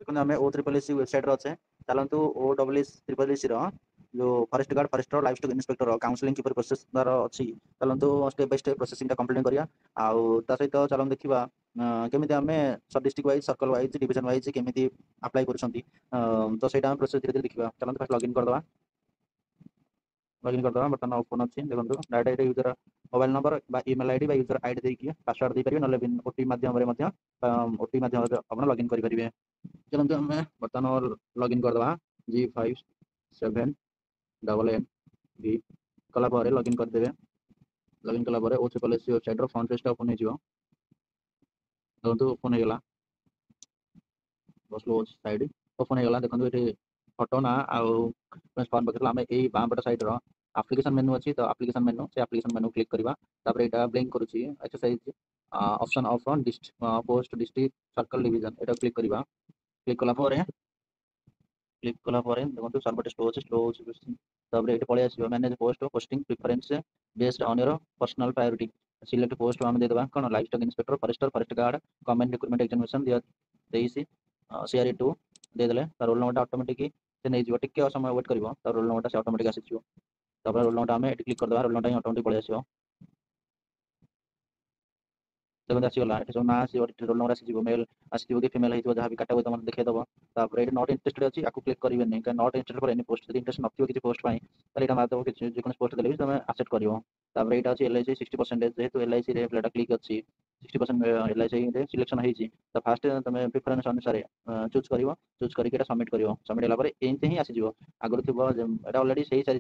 देखो आम OSSC website अच्छे चलतु OSSC जो forest guard forester livestock inspector counselling keeper process तार अच्छी चलतु step by step processing complete करिया सहित चलन देखा केमी आम सब district wise circle wise division wise केमी अप्लाई कर तो सही प्रोसेस धीरे धीरे देखा चलते फास्ट लॉगिन करदे बर्तमान ओपन अच्छी देखो direct user mobile number email ID user ID देखिए पासवर्ड दे पारे ना ओटी माध्यम ओटी माध्यम आप लॉगिन करेंगे चलते आम बर्तमान लॉगिन करदे G57NNV कलापर लॉगिन करदे लॉगिन कलापर OSSC website front page open हो देखो ओपन होगा स्लो साइड ओपन होगा देखो ये फोटो ना फॉर्म पकड़ आम यही बामपट सैड्र आप्लिकेसन मेनू अच्छी तो आप्लिकेसन मेनू से आप्लिकेसन मेनू क्लिक करवा यहाँ ब्लिंक करुच्ची exercise option of post district circle division यहाँ क्लिक करवा क्लिक कलापर देखो सर्वर स्लो ये पलि आस manage post posting preference based on your personal priority select post आम देदेबा कौन livestock inspector forest guard government recruitment examination 2023 CRE 2 देदेले रोल नंबर ऑटोमेटिक से नहीं टे समय वेट कर रोल नंबर से ऑटोमेटिक आसीज रोल नंबर आम क्लिक करदे रोल नंबर ऑटोमेटिक पलि आस देखो आसीगला ये सब ना आस रोल नंबर आसीज मेल आसीज कि फिमेल हो जहाँ भी काटा तुम देखिदेव तापर ये नॉट इंटरेस्टेड अच्छी आपको क्लिक करेंगे not interested for any post जब इंटरेस्ट नथियो किसी पोस्ट यहाँ मारदेव जो पोस्ट देते तुम आक्सेप्ट कर यहाँ अच्छी LIC 60% जेहतु LIC रे क्लिक अच्छी 60% LIC सिलेक्शन होती तो फास्ट तुम प्रिफरेन्स अनुसार चूज कर चूज करके सबमिट कर सबमिट होगा एमती ही आसीज आगुरी थी ऑलरेडी से ही सारी